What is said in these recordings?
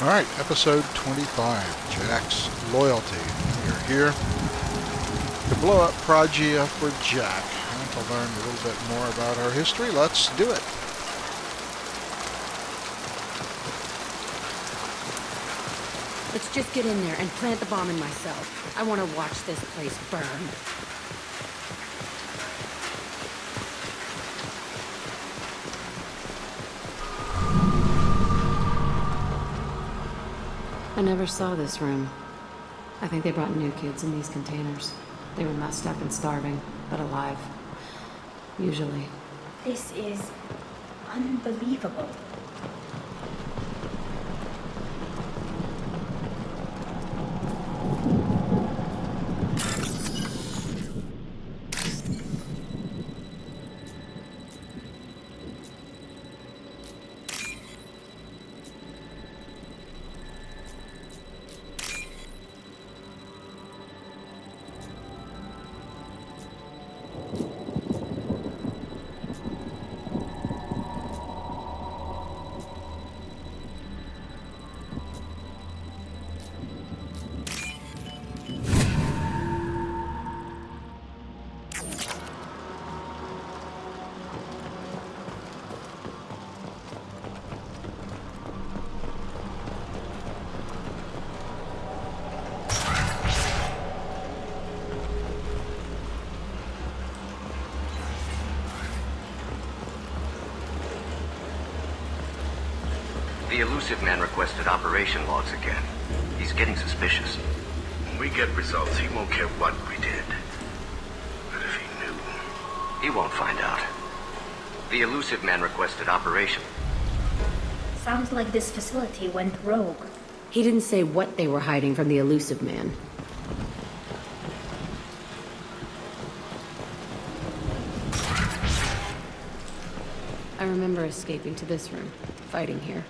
Alright, episode 25, Jack's Loyalty. We're here to blow up Proggia for Jack. And to learn a little bit more about our history, let's do it. Let's just get in there and plant the bomb in myself. I want to watch this place burn. I never saw this room. I think they brought new kids in these containers. They were messed up and starving, but alive. Usually. This is unbelievable. The Elusive Man requested operation logs again. He's getting suspicious. When we get results, he won't care what we did. But if he knew... He won't find out. The Elusive Man requested operation. Sounds like this facility went rogue. He didn't say what they were hiding from the Elusive Man. I remember escaping to this room, fighting here.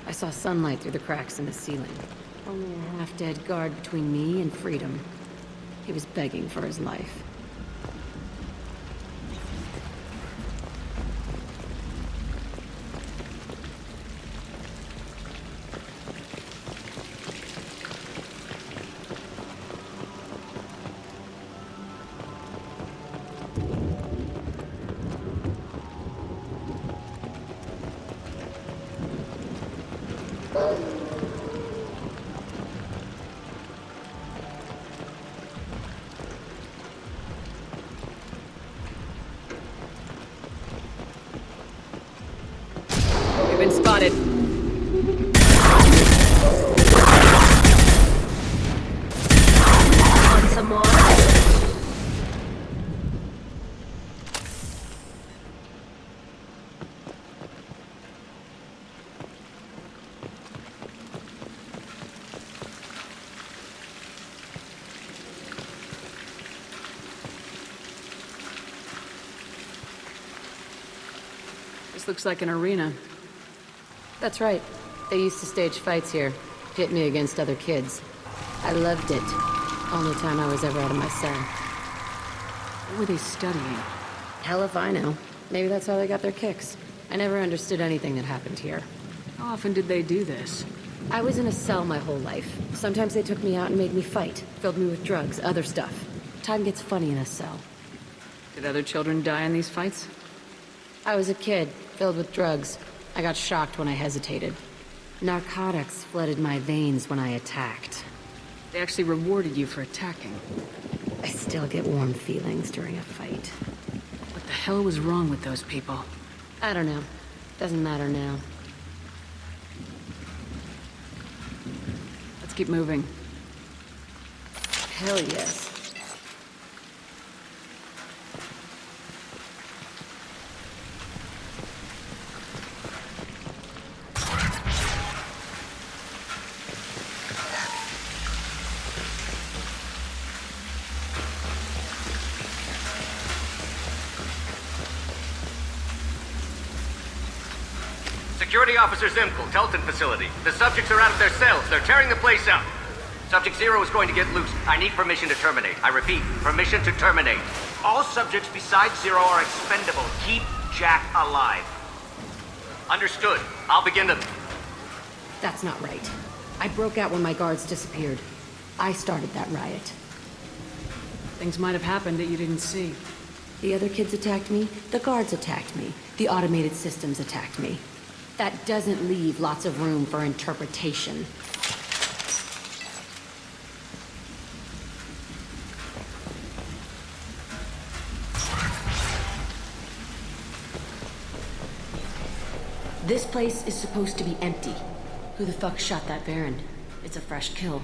I saw sunlight through the cracks in the ceiling. Only a half-dead guard between me and freedom. He was begging for his life. We've been spotted. Want some more? This looks like an arena. That's right. They used to stage fights here, pit me against other kids. I loved it. Only time I was ever out of my cell. What were they studying? Hell if I know. Maybe that's how they got their kicks. I never understood anything that happened here. How often did they do this? I was in a cell my whole life. Sometimes they took me out and made me fight, filled me with drugs, other stuff. Time gets funny in a cell. Did other children die in these fights? I was a kid, filled with drugs. I got shocked when I hesitated. Narcotics flooded my veins when I attacked. They actually rewarded you for attacking. I still get warm feelings during a fight. What the hell was wrong with those people? I don't know. Doesn't matter now. Let's keep moving. Hell yes. Security Officer Zimkel, Telton facility. The subjects are out of their cells. They're tearing the place up. Subject Zero is going to get loose. I need permission to terminate. I repeat, permission to terminate. All subjects besides Zero are expendable. Keep Jack alive. Understood. I'll begin the... That's not right. I broke out when my guards disappeared. I started that riot. Things might have happened that you didn't see. The other kids attacked me, the guards attacked me, the automated systems attacked me. That doesn't leave lots of room for interpretation. This place is supposed to be empty. Who the fuck shot that Baron? It's a fresh kill.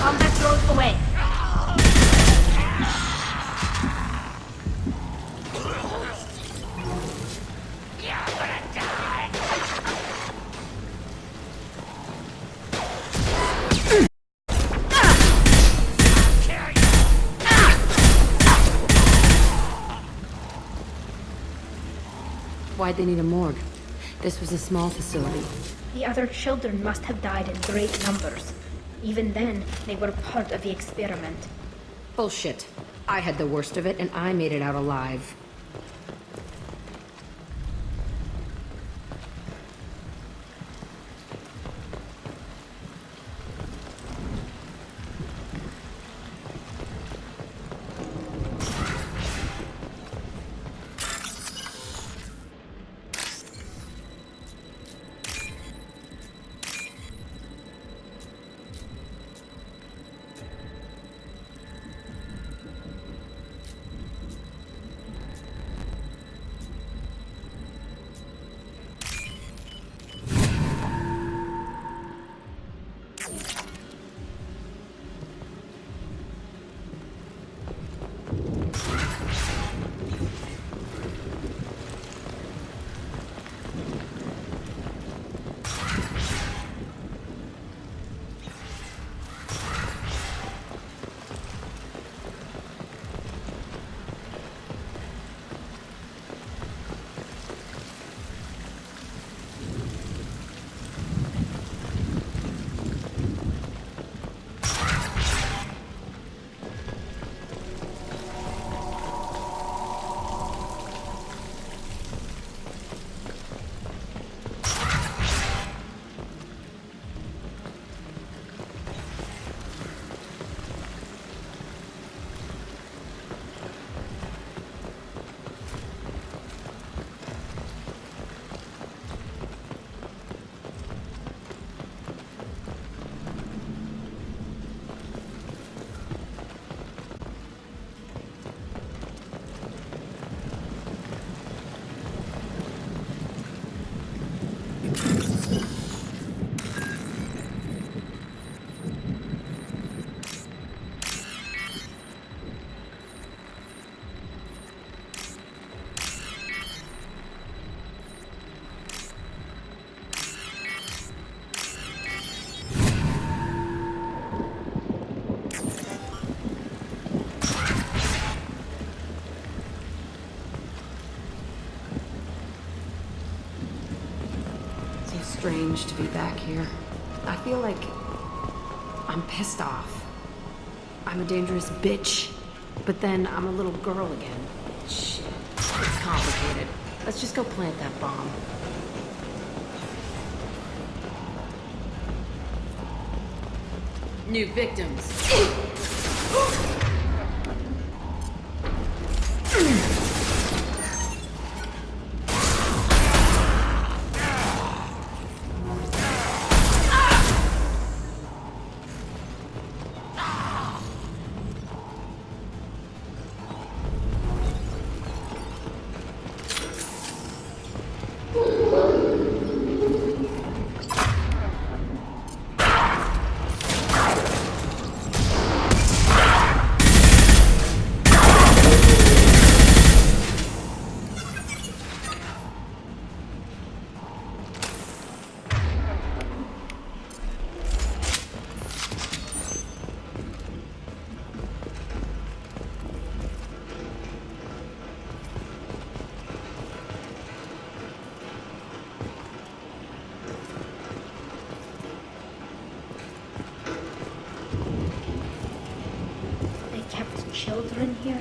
Combat drones away. Why'd they need a morgue? This was a small facility. The other children must have died in great numbers. Even then, they were part of the experiment. Bullshit. I had the worst of it, and I made it out alive. Strange to be back here. I feel like I'm pissed off. I'm a dangerous bitch, but then I'm a little girl again. Shit, it's complicated. Let's just go plant that bomb. New victims. They kept children here?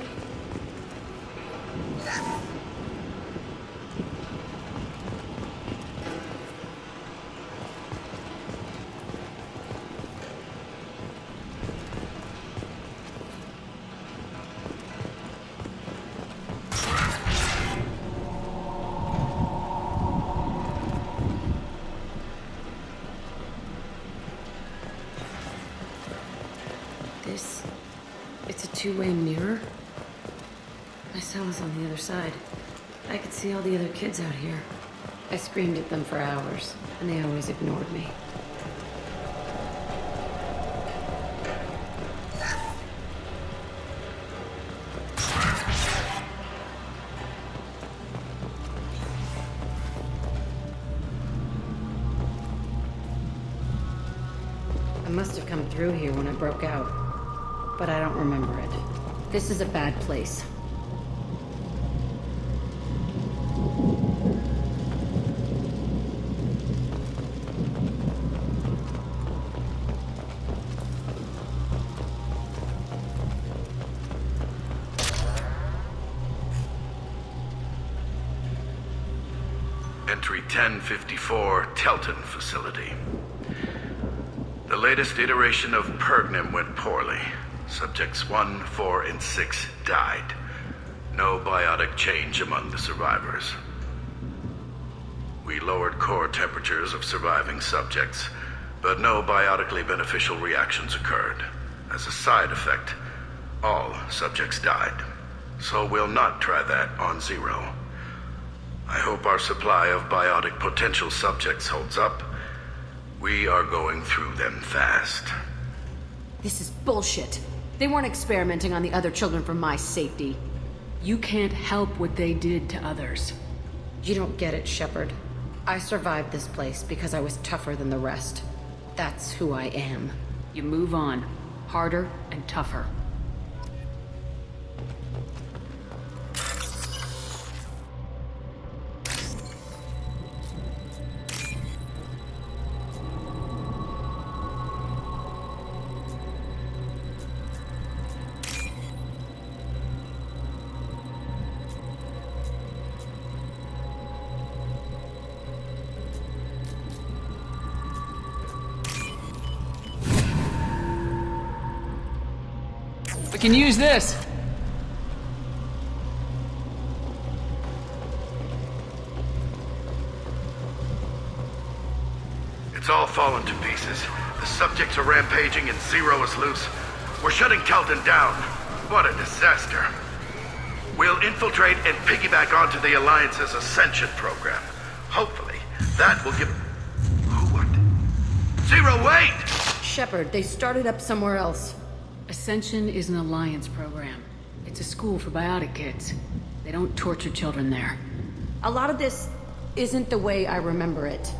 It's a two-way mirror. My cell is on the other side. I could see all the other kids out here. I screamed at them for hours, and they always ignored me. I must have come through here when I broke out, but I don't remember it. This is a bad place. Entry 1054, Telton facility. The latest iteration of Pergnim went poorly. Subjects 1, 4, and 6 died. No biotic change among the survivors. We lowered core temperatures of surviving subjects, but no biotically beneficial reactions occurred. As a side effect, all subjects died. So we'll not try that on Zero. I hope our supply of biotic potential subjects holds up. We are going through them fast. This is bullshit. They weren't experimenting on the other children for my safety. You can't help what they did to others. You don't get it, Shepard. I survived this place because I was tougher than the rest. That's who I am. You move on. Harder and tougher. We can use this. It's all fallen to pieces. The subjects are rampaging and Zero is loose. We're shutting Telton down. What a disaster. We'll infiltrate and piggyback onto the Alliance's Ascension program. Hopefully, that will give... What? Zero, wait! Shepard, they started up somewhere else. Ascension is an Alliance program. It's a school for biotic kids. They don't torture children there. A lot of this isn't the way I remember it.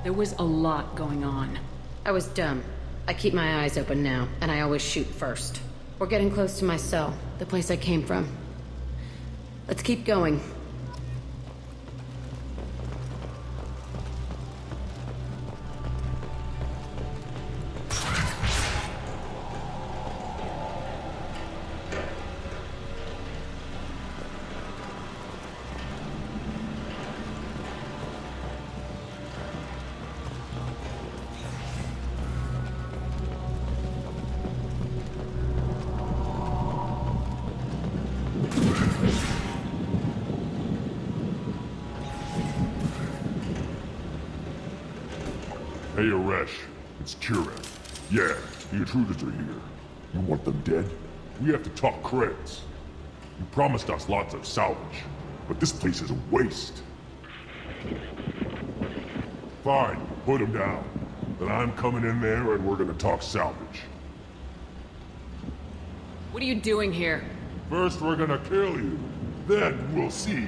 There was a lot going on. I was dumb. I keep my eyes open now, and I always shoot first. We're getting close to my cell, the place I came from. Let's keep going. Hey, Aresh. It's Kieran. Yeah, the intruders are here. You want them dead? We have to talk credits. You promised us lots of salvage, but this place is a waste. Fine, put him down. Then I'm coming in there and we're gonna talk salvage. What are you doing here? First we're gonna kill you, then we'll see.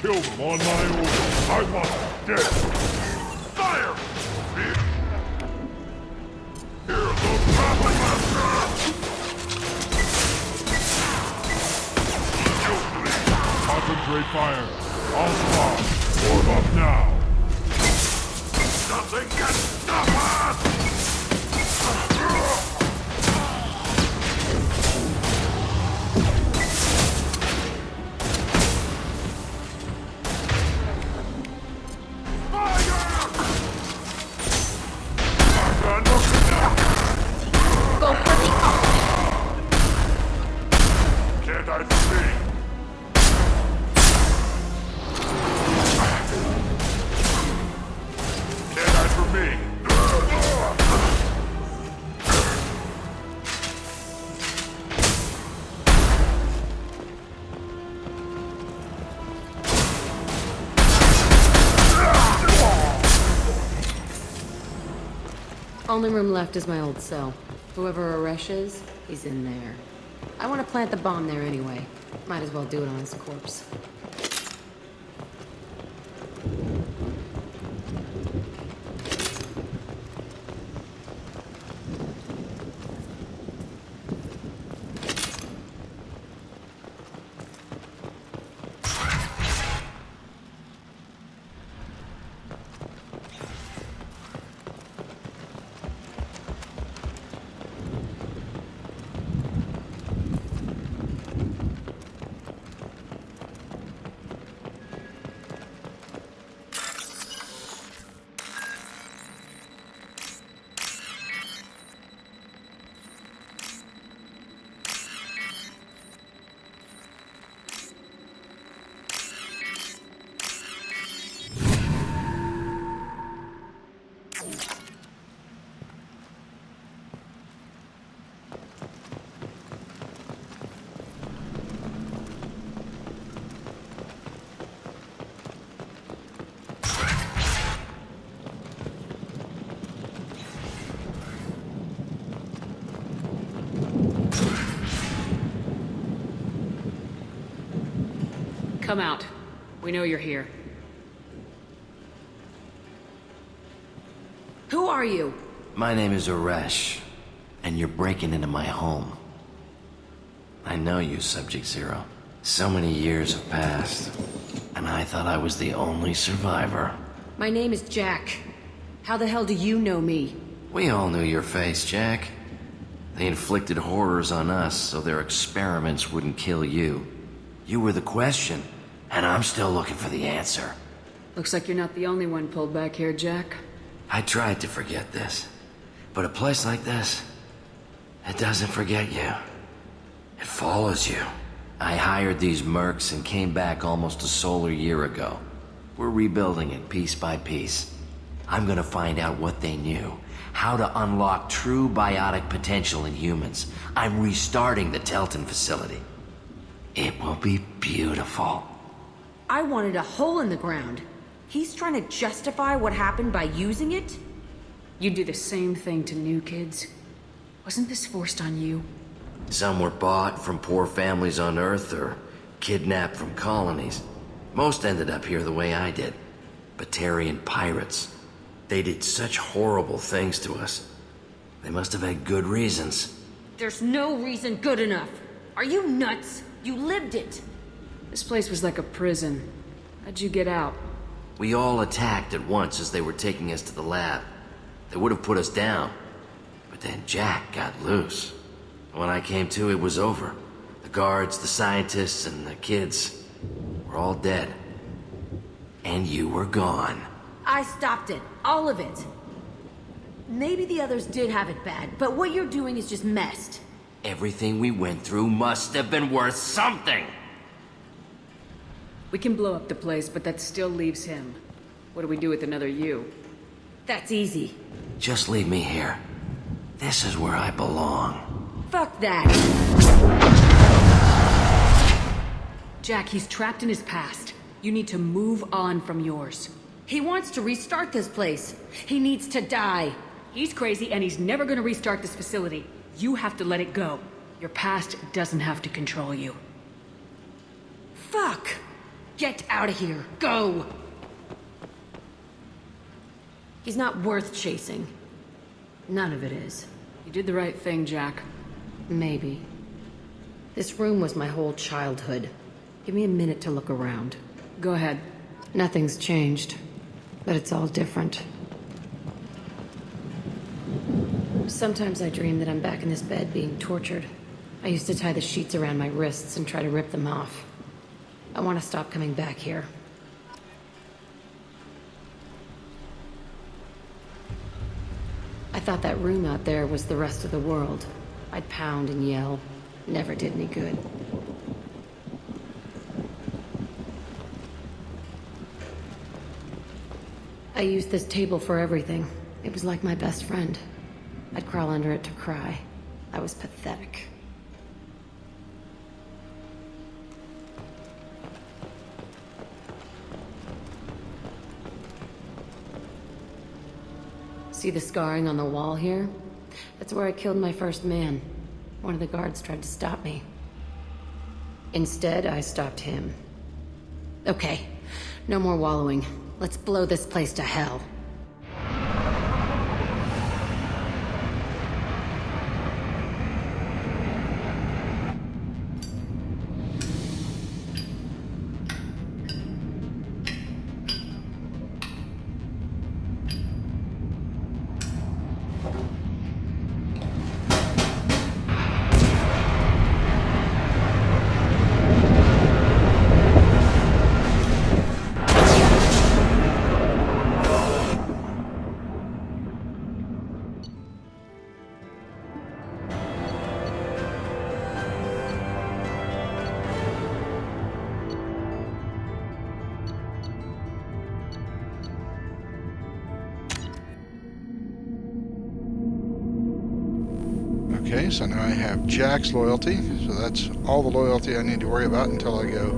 Kill them on my order. I want them dead. Fire! Hear the battle master! Concentrate fire. I'll spawn. Warm up now. Nothing can stop us! Go for the Can't I see? Can't I for me? Only room left is my old cell. Whoever Aresh is, he's in there. I want to plant the bomb there anyway. Might as well do it on his corpse. Come out. We know you're here. Who are you? My name is Aresh, and you're breaking into my home. I know you, Subject Zero. So many years have passed, and I thought I was the only survivor. My name is Jack. How the hell do you know me? We all knew your face, Jack. They inflicted horrors on us so their experiments wouldn't kill you. You were the question, and I'm still looking for the answer. Looks like you're not the only one pulled back here, Jack. I tried to forget this, but a place like this, it doesn't forget you. It follows you. I hired these mercs and came back almost a solar year ago. We're rebuilding it piece by piece. I'm gonna find out what they knew, how to unlock true biotic potential in humans. I'm restarting the Telton facility. It will be beautiful. I wanted a hole in the ground. He's trying to justify what happened by using it? You do the same thing to new kids. Wasn't this forced on you? Some were bought from poor families on Earth or kidnapped from colonies. Most ended up here the way I did. Batarian pirates. They did such horrible things to us. They must have had good reasons. There's no reason good enough. Are you nuts? You lived it. This place was like a prison. How'd you get out? We all attacked at once as they were taking us to the lab. They would have put us down. But then Jack got loose. When I came to, it was over. The guards, the scientists, and the kids were all dead. And you were gone. I stopped it. All of it. Maybe the others did have it bad, but what you're doing is just messed. Everything we went through must have been worth something! We can blow up the place, but that still leaves him. What do we do with another you? That's easy. Just leave me here. This is where I belong. Fuck that! Jack, he's trapped in his past. You need to move on from yours. He wants to restart this place. He needs to die. He's crazy and he's never gonna restart this facility. You have to let it go. Your past doesn't have to control you. Fuck! Get out of here. Go! He's not worth chasing. None of it is. You did the right thing, Jack. Maybe. This room was my whole childhood. Give me a minute to look around. Go ahead. Nothing's changed, but it's all different. Sometimes I dream that I'm back in this bed being tortured. I used to tie the sheets around my wrists and try to rip them off. I want to stop coming back here. I thought that room out there was the rest of the world. I'd pound and yell. Never did any good. I used this table for everything. It was like my best friend. I'd crawl under it to cry. I was pathetic. See the scarring on the wall here? That's where I killed my first man. One of the guards tried to stop me. Instead, I stopped him. Okay, no more wallowing. Let's blow this place to hell. Okay, so now I have Jack's loyalty, so that's all the loyalty I need to worry about until I go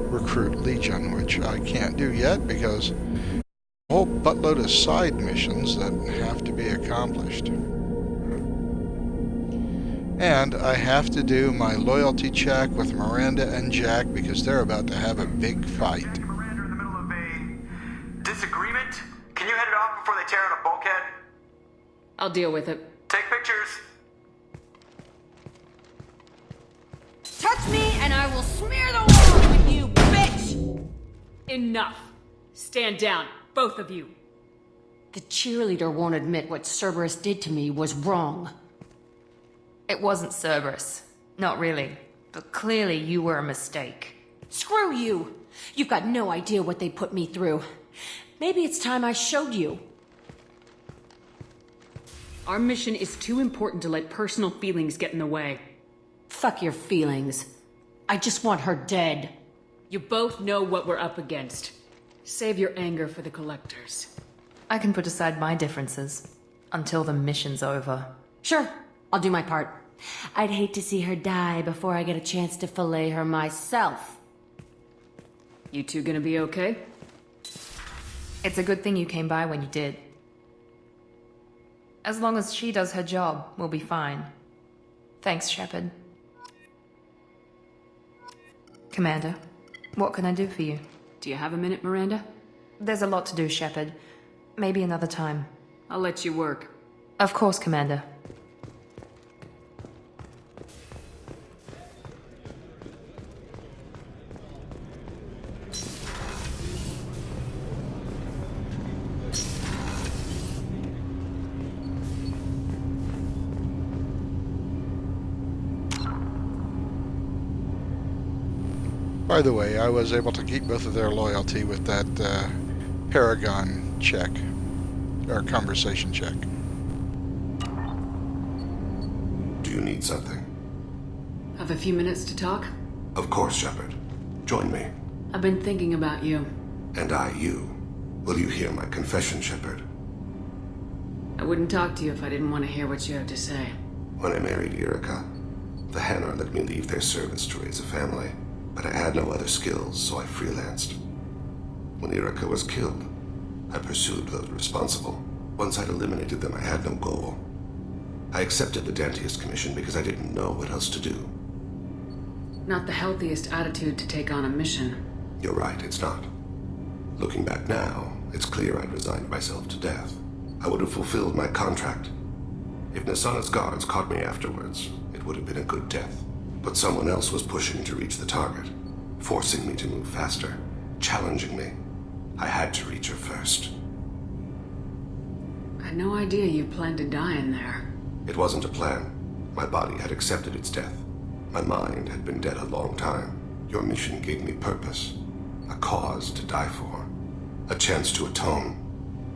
recruit Legion, which I can't do yet because a whole buttload of side missions that have to be accomplished. And I have to do my loyalty check with Miranda and Jack because they're about to have a big fight. Miranda in the middle of a disagreement. Can you head it off before they tear out a bulkhead? I'll deal with it. Take pictures. Touch me and I will smear the walls with you, bitch! Enough. Stand down, both of you. The cheerleader won't admit what Cerberus did to me was wrong. It wasn't Cerberus. Not really. But clearly you were a mistake. Screw you! You've got no idea what they put me through. Maybe it's time I showed you. Our mission is too important to let personal feelings get in the way. Fuck your feelings. I just want her dead. You both know what we're up against. Save your anger for the collectors. I can put aside my differences until the mission's over. Sure, I'll do my part. I'd hate to see her die before I get a chance to fillet her myself. You two gonna be okay? It's a good thing you came by when you did. As long as she does her job, we'll be fine. Thanks, Shepard. Commander, what can I do for you? Do you have a minute, Miranda? There's a lot to do, Shepard. Maybe another time. I'll let you work. Of course, Commander. By the way, I was able to keep both of their loyalty with that Paragon check, or conversation check. Do you need something? Have a few minutes to talk? Of course, Shepard. Join me. I've been thinking about you. And I you. Will you hear my confession, Shepard? I wouldn't talk to you if I didn't want to hear what you have to say. When I married Erica, the Hanar let me leave their service to raise a family, but I had no other skills, so I freelanced. When Erica was killed, I pursued those responsible. Once I'd eliminated them, I had no goal. I accepted the Dantius commission because I didn't know what else to do. Not the healthiest attitude to take on a mission. You're right, it's not. Looking back now, it's clear I'd resigned myself to death. I would have fulfilled my contract. If Nasana's guards caught me afterwards, it would have been a good death. But someone else was pushing to reach the target, forcing me to move faster, challenging me. I had to reach her first. I had no idea you planned to die in there. It wasn't a plan. My body had accepted its death. My mind had been dead a long time. Your mission gave me purpose, a cause to die for, a chance to atone.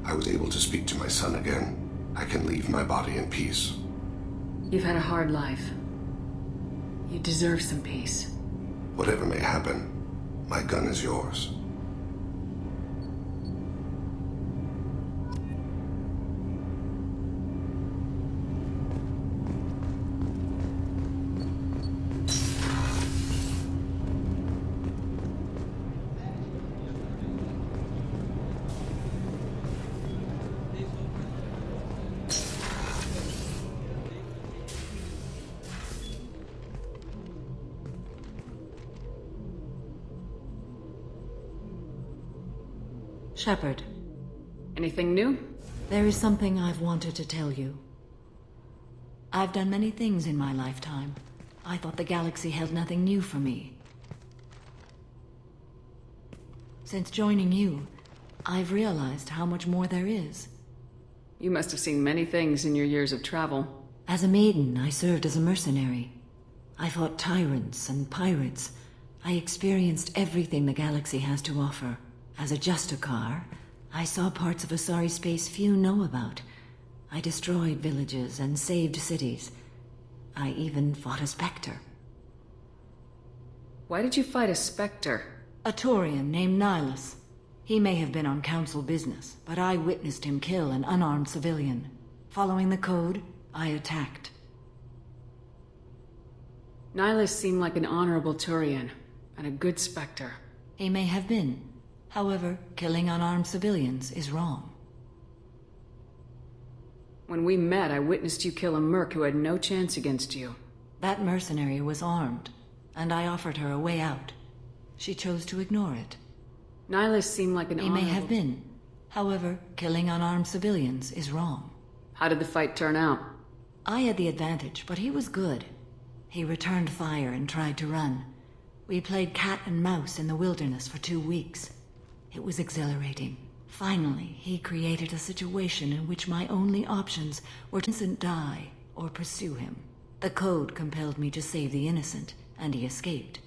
I was able to speak to my son again. I can leave my body in peace. You've had a hard life. You deserve some peace. Whatever may happen, my gun is yours. Shepard, Anything new? there is something I've wanted to tell you. I've done many things in my lifetime. I thought the galaxy held nothing new for me. Since joining you, I've realized how much more there is. You must have seen many things in your years of travel. As a maiden, I served as a mercenary. I fought tyrants and pirates. I experienced everything the galaxy has to offer. As a Justicar, I saw parts of Asari space few know about. I destroyed villages and saved cities. I even fought a Spectre. Why did you fight a Spectre? A Taurian named Nihilus. He may have been on council business, but I witnessed him kill an unarmed civilian. Following the code, I attacked. Nihilus seemed like an honorable Turian, and a good Spectre. He may have been. However, killing unarmed civilians is wrong. When we met, I witnessed you kill a merc who had no chance against you. That mercenary was armed, and I offered her a way out. She chose to ignore it. Nihilus seemed like an He may have been. However, killing unarmed civilians is wrong. How did the fight turn out? I had the advantage, but he was good. He returned fire and tried to run. We played cat and mouse in the wilderness for 2 weeks. It was exhilarating. Finally, he created a situation in which my only options were to die or pursue him. The code compelled me to save the innocent, and he escaped.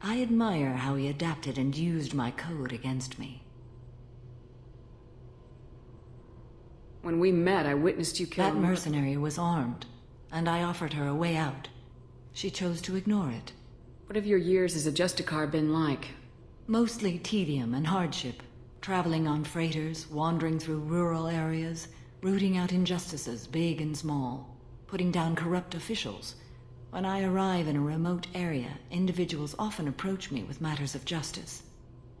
I admire how he adapted and used my code against me. When we met, I witnessed you kill That mercenary was armed, and I offered her a way out. She chose to ignore it. What have your years as a Justicar been like? Mostly tedium and hardship. Traveling on freighters, wandering through rural areas, rooting out injustices, big and small, putting down corrupt officials. When I arrive in a remote area, individuals often approach me with matters of justice.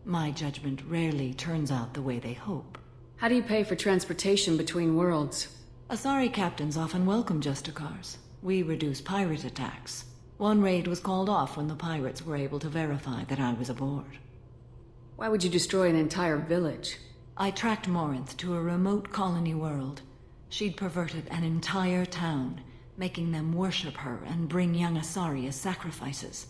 My judgment rarely turns out the way they hope. How do you pay for transportation between worlds? Asari captains often welcome Justicars. We reduce pirate attacks. One raid was called off when the pirates were able to verify that I was aboard. Why would you destroy an entire village? I tracked Morinth to a remote colony world. She'd perverted an entire town, making them worship her and bring young Asari as sacrifices.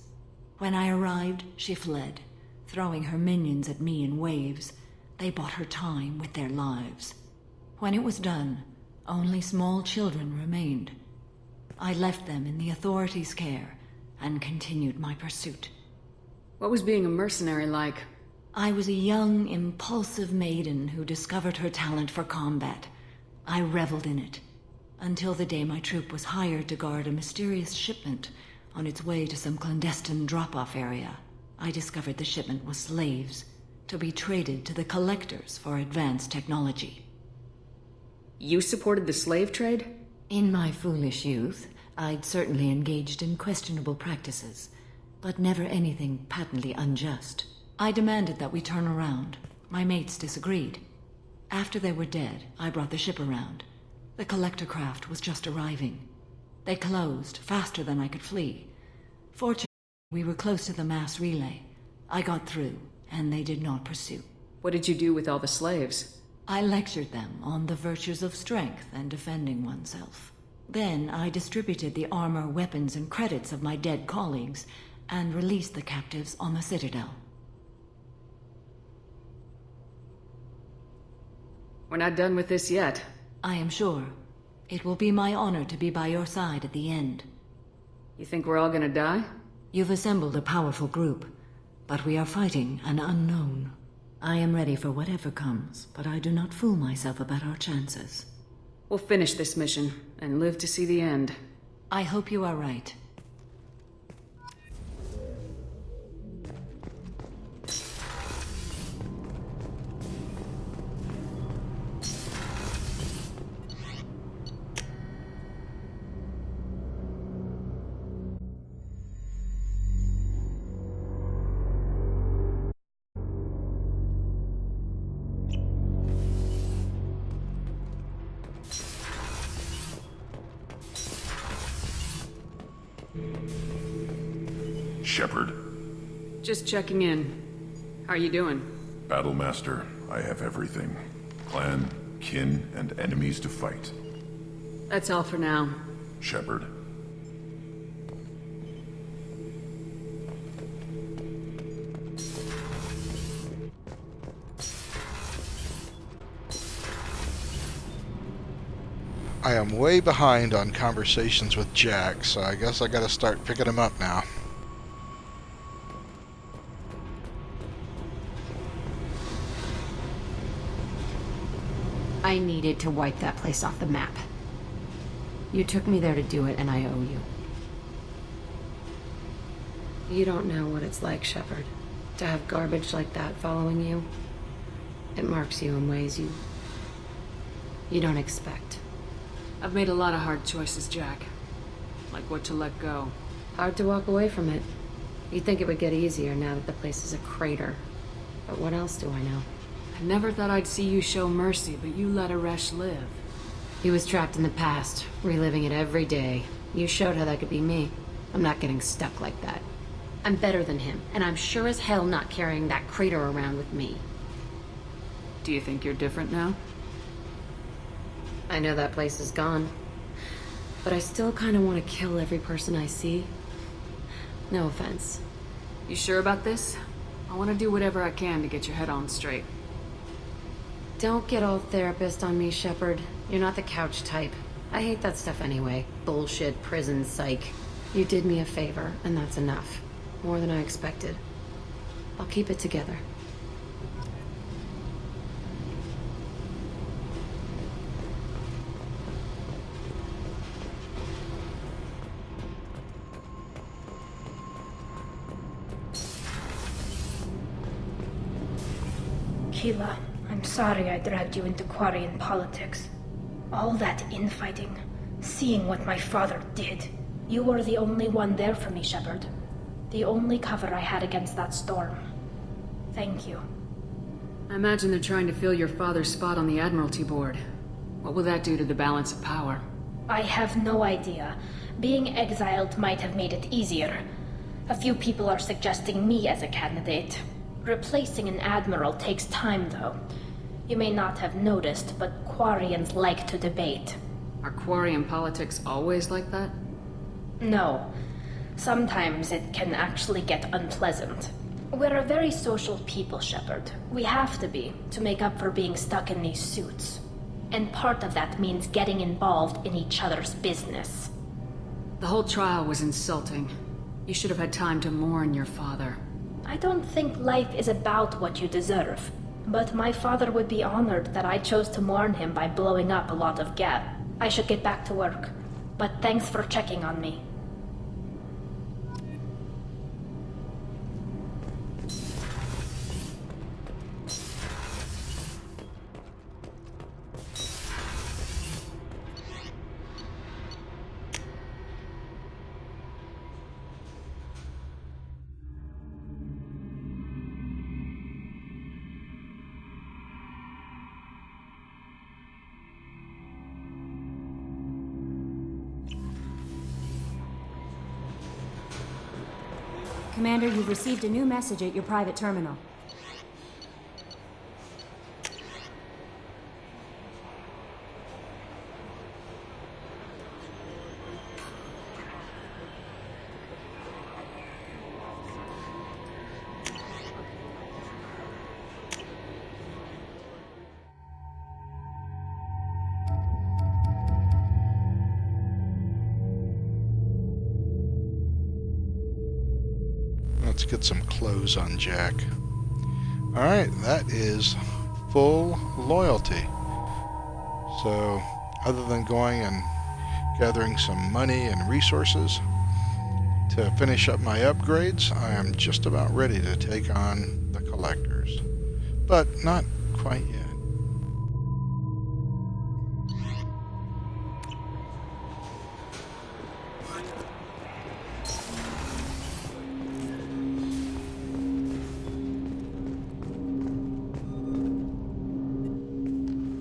When I arrived, she fled, throwing her minions at me in waves. They bought her time with their lives. When it was done, only small children remained. I left them in the authorities' care and continued my pursuit. What was being a mercenary like? I was a young, impulsive maiden who discovered her talent for combat. I reveled in it, until the day my troop was hired to guard a mysterious shipment on its way to some clandestine drop-off area. I discovered the shipment was slaves, to be traded to the Collectors for advanced technology. You supported the slave trade? In my foolish youth, I'd certainly engaged in questionable practices, but never anything patently unjust. I demanded that we turn around. My mates disagreed. After they were dead, I brought the ship around. The collector craft was just arriving. They closed faster than I could flee. Fortunately, we were close to the mass relay. I got through, and they did not pursue. What did you do with all the slaves? I lectured them on the virtues of strength and defending oneself. Then I distributed the armor, weapons, and credits of my dead colleagues and released the captives on the Citadel. We're not done with this yet. I am sure. It will be my honor to be by your side at the end. You think we're all gonna die? You've assembled a powerful group, but we are fighting an unknown. I am ready for whatever comes, but I do not fool myself about our chances. We'll finish this mission and live to see the end. I hope you are right. Shepard? Just checking in. How are you doing? Battlemaster, I have everything. Clan, kin, and enemies to fight. That's all for now. Shepard. I am way behind on conversations with Jack, so I guess I gotta start picking him up now. I needed to wipe that place off the map. You took me there to do it, and I owe you. You don't know what it's like, Shepard, to have garbage like that following you. It marks you in ways you don't expect. I've made a lot of hard choices, Jack. Like what to let go. Hard to walk away from it. You'd think it would get easier now that the place is a crater. But what else do I know? I never thought I'd see you show mercy, but you let Aresh live. He was trapped in the past, reliving it every day. You showed how that could be me. I'm not getting stuck like that. I'm better than him, and I'm sure as hell not carrying that crater around with me. Do you think you're different now? I know that place is gone. But I still kind of want to kill every person I see. No offense. You sure about this? I want to do whatever I can to get your head on straight. Don't get all therapist on me, Shepard. You're not the couch type. I hate that stuff anyway. Bullshit, prison, psych. You did me a favor, and that's enough. More than I expected. I'll keep it together. Keela, I'm sorry I dragged you into Quarian politics. All that infighting, seeing what my father did. You were the only one there for me, Shepard. The only cover I had against that storm. Thank you. I imagine they're trying to fill your father's spot on the Admiralty Board. What will that do to the balance of power? I have no idea. Being exiled might have made it easier. A few people are suggesting me as a candidate. Replacing an admiral takes time, though. You may not have noticed, but Quarians like to debate. Are Quarian politics always like that? No. Sometimes it can actually get unpleasant. We're a very social people, Shepard. We have to be, to make up for being stuck in these suits. And part of that means getting involved in each other's business. The whole trial was insulting. You should have had time to mourn your father. I don't think life is about what you deserve. But my father would be honored that I chose to mourn him by blowing up a lot of gas. I should get back to work. But thanks for checking on me. Commander, you've received a new message at your private terminal. Let's get some clothes on Jack. Alright, that is full loyalty. So, other than going and gathering some money and resources to finish up my upgrades, I am just about ready to take on the collectors. But not quite yet.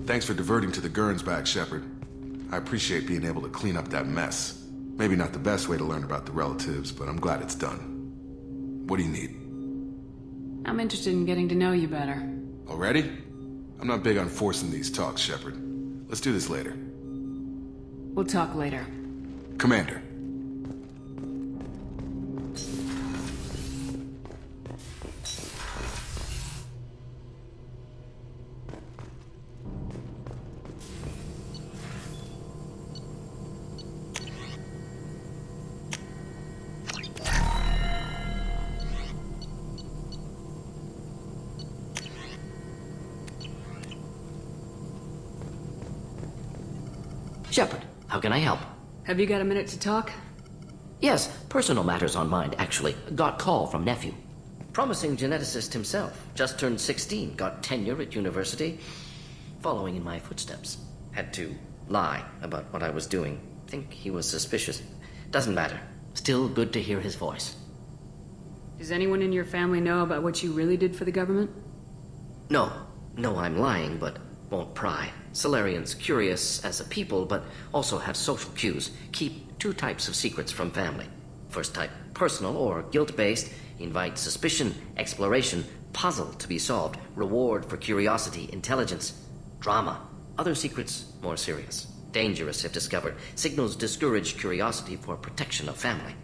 Thanks for diverting to the Gernsback, Shepard. I appreciate being able to clean up that mess. Maybe not the best way to learn about the relatives, but I'm glad it's done. What do you need? I'm interested in getting to know you better. Already? I'm not big on forcing these talks, Shepard. Let's do this later. We'll talk later. Commander. Shepard, how can I help? Have you got a minute to talk? Yes, personal matters on mind, actually. Got call from nephew. Promising geneticist himself. Just turned 16, got tenure at university. Following in my footsteps. Had to lie about what I was doing. Think he was suspicious. Doesn't matter. Still good to hear his voice. Does anyone in your family know about what you really did for the government? No. No, I'm lying, but won't pry. Solarians curious as a people, but also have social cues. Keep two types of secrets from family. First type, personal or guilt-based. Invite suspicion, exploration, puzzle to be solved. Reward for curiosity, intelligence, drama. Other secrets, more serious. Dangerous if discovered. Signals discourage curiosity for protection of family.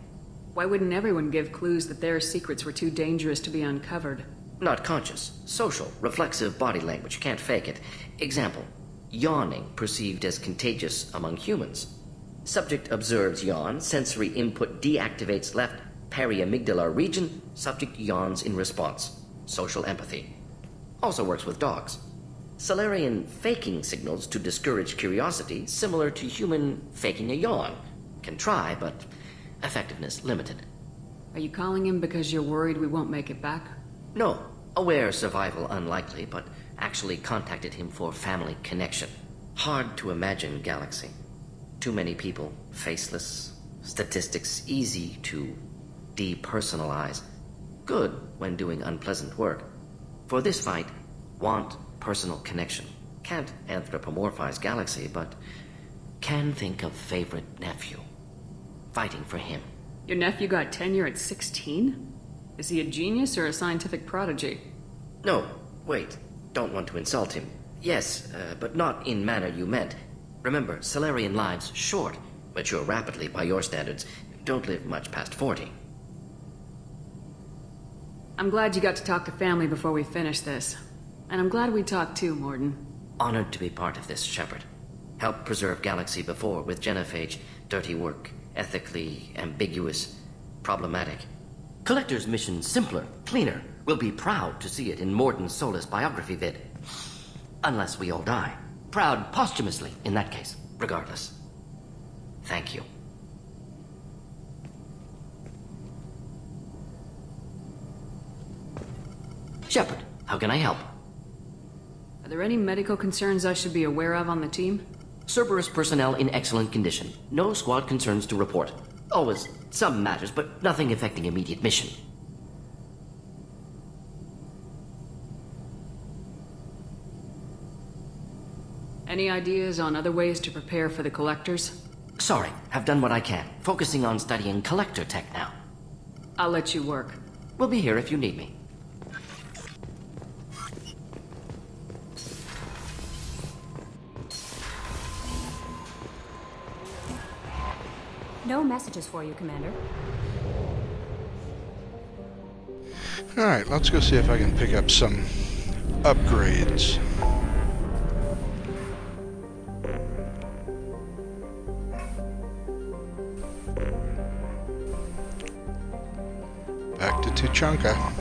Why wouldn't everyone give clues that their secrets were too dangerous to be uncovered? Not conscious. Social, reflexive body language. Can't fake it. Example. Yawning perceived as contagious among humans. Subject observes yawn, sensory input deactivates left periamygdalar region, subject yawns in response. Social empathy. Also works with dogs. Solarian faking signals to discourage curiosity, similar to human faking a yawn. Can try, but effectiveness limited. Are you calling him because you're worried we won't make it back? No. Aware survival unlikely, but actually contacted him for family connection. Hard to imagine galaxy. Too many people, faceless, statistics easy to depersonalize. Good when doing unpleasant work. For this fight, want personal connection. Can't anthropomorphize galaxy, but can think of favorite nephew. Fighting for him. Your nephew got tenure at 16? Is he a genius or a scientific prodigy? No, wait. Don't want to insult him. Yes, but not in manner you meant. Remember, Solarian lives short. Mature rapidly by your standards. Don't live much past 40. I'm glad you got to talk to family before we finish this. And I'm glad we talked too, Mordin. Honored to be part of this, Shepard. Helped preserve Galaxy before with Genophage. Dirty work. Ethically ambiguous. Problematic. Collector's mission simpler, cleaner. We'll be proud to see it in Mordin Solus biography vid. Unless we all die. Proud posthumously, in that case. Regardless. Thank you. Shepard, how can I help? Are there any medical concerns I should be aware of on the team? Cerberus personnel in excellent condition. No squad concerns to report. Always some matters, but nothing affecting immediate mission. Any ideas on other ways to prepare for the collectors? Sorry, have done what I can. Focusing on studying collector tech now. I'll let you work. We'll be here if you need me. No messages for you, Commander. Alright, let's go see if I can pick up some upgrades. Back to Tuchanka.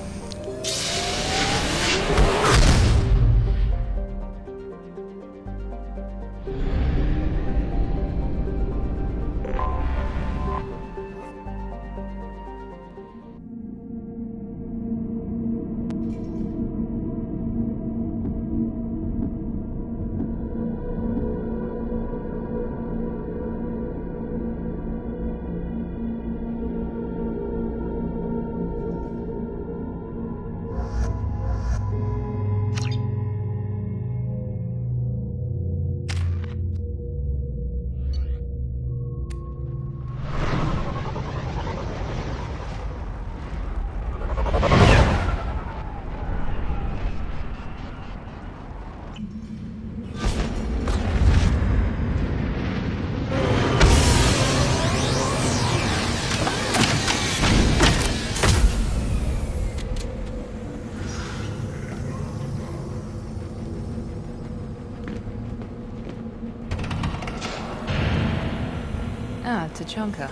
Tuchanka.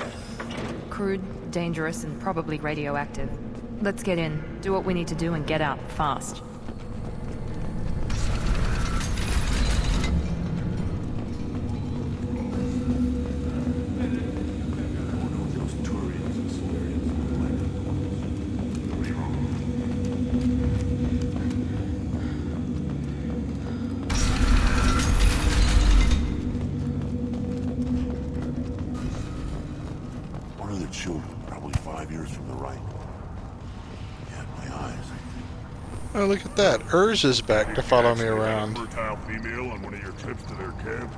Crude, dangerous, and probably radioactive. Let's get in, do what we need to do, and get out fast. Oh, look at that. Urs is back to follow me around. Fertile female on one of your trips to their camp?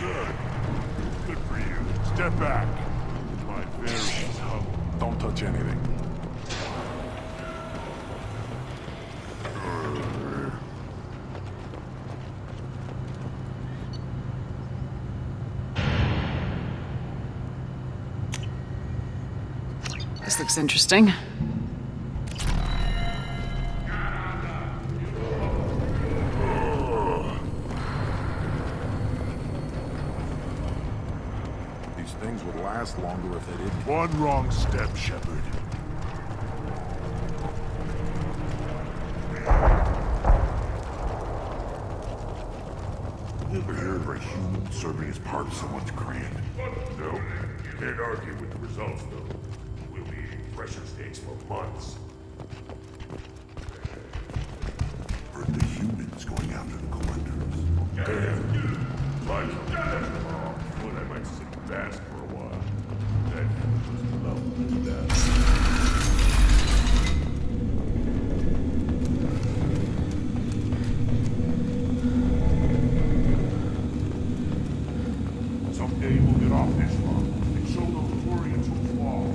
Good. Good for you. Step back. My very humble. Don't touch anything. This looks interesting. These things would last longer if they didn't. One wrong step, Shepard. You ever heard of a human serving as part of someone's grand? No. Can't argue with the results, though. We'll be eating pressure steaks for months. Heard the humans going after the collectors. Damn. Like, well, I might sit fast for a while. That was lovely death. Someday we'll get off this rock and show those Quarians who fall.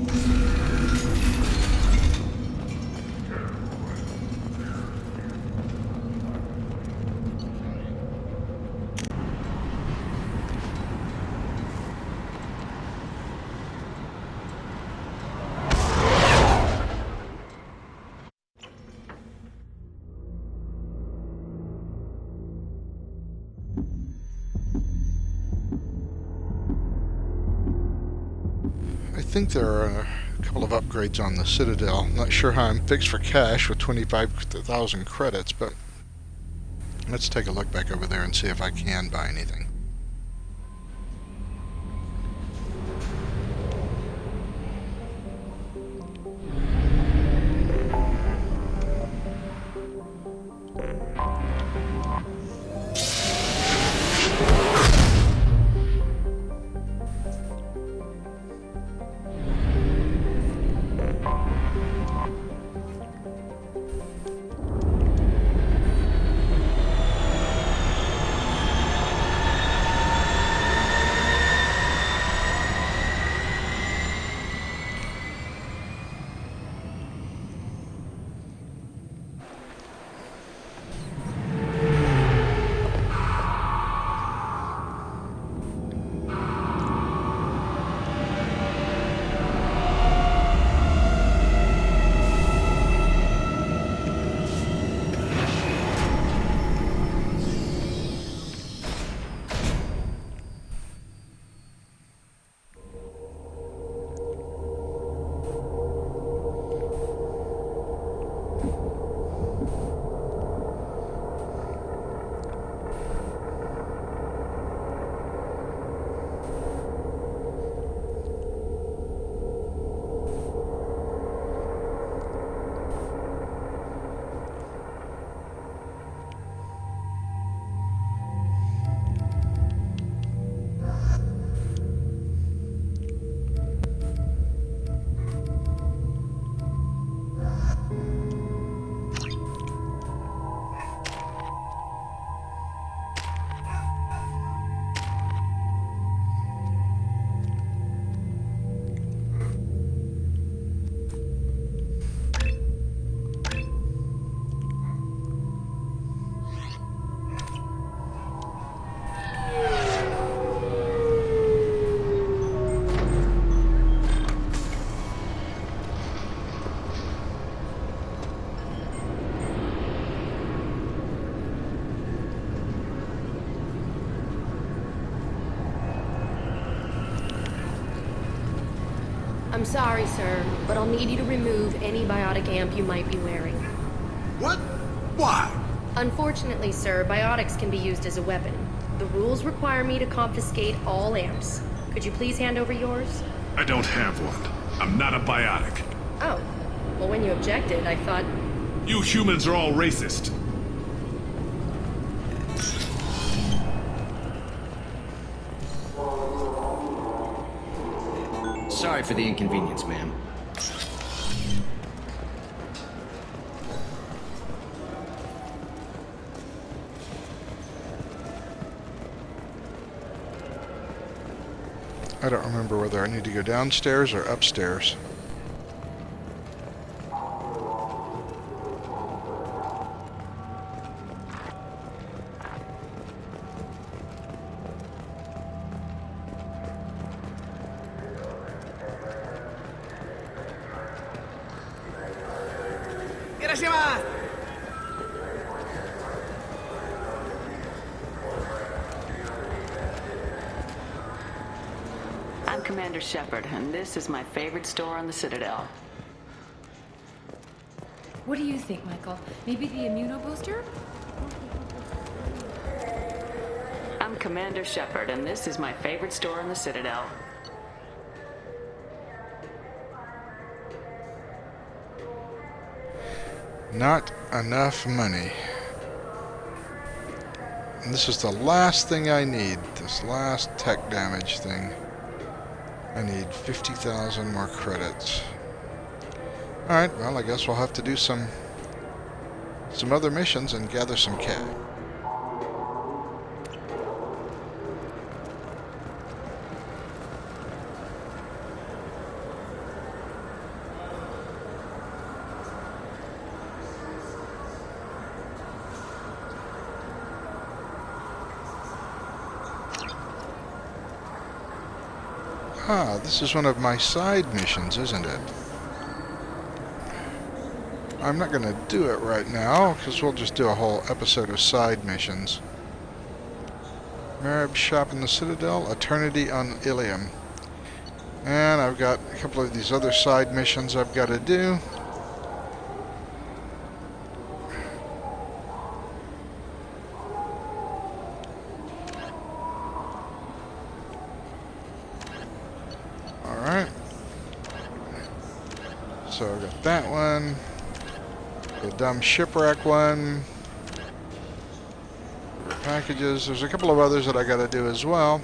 I think there are a couple of upgrades on the Citadel. Not sure how I'm fixed for cash with 25,000 credits, but let's take a look back over there and see if I can buy anything. I'm sorry, sir, but I'll need you to remove any biotic amp you might be wearing. What? Why? Unfortunately, sir, biotics can be used as a weapon. The rules require me to confiscate all amps. Could you please hand over yours? I don't have one. I'm not a biotic. Oh. Well, when you objected, I thought... You humans are all racist. Sorry for the inconvenience, ma'am. I don't remember whether I need to go downstairs or upstairs. I'm Commander Shepard, and this is my favorite store on the Citadel. What do you think, Michael? Maybe the immunobooster? I'm Commander Shepard, and this is my favorite store on the Citadel. Not enough money. And this is the last thing I need. This last tech damage thing. I need 50,000 more credits. Alright, well, I guess we'll have to do some other missions and gather some cash. Ah, this is one of my side missions, isn't it? I'm not going to do it right now, because we'll just do a whole episode of side missions. Marab Shop in the Citadel, Eternity on Ilium. And I've got a couple of these other side missions I've got to do. Alright. So I've got that one. The dumb shipwreck one. Packages. There's a couple of others that I got to do as well.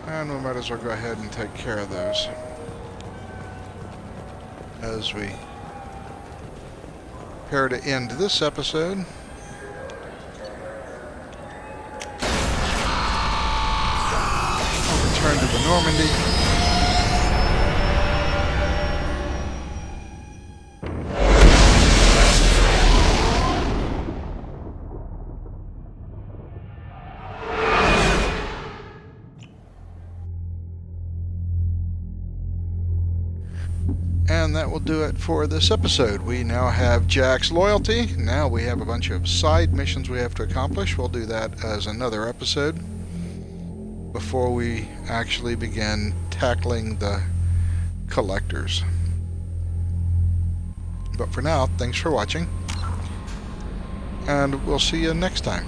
And we might as well go ahead and take care of those as we prepare to end this episode. I'll return to the Normandy. And that will do it for this episode. We now have Jack's loyalty. Now we have a bunch of side missions we have to accomplish. We'll do that as another episode before we actually begin tackling the collectors. But for now, thanks for watching, and we'll see you next time.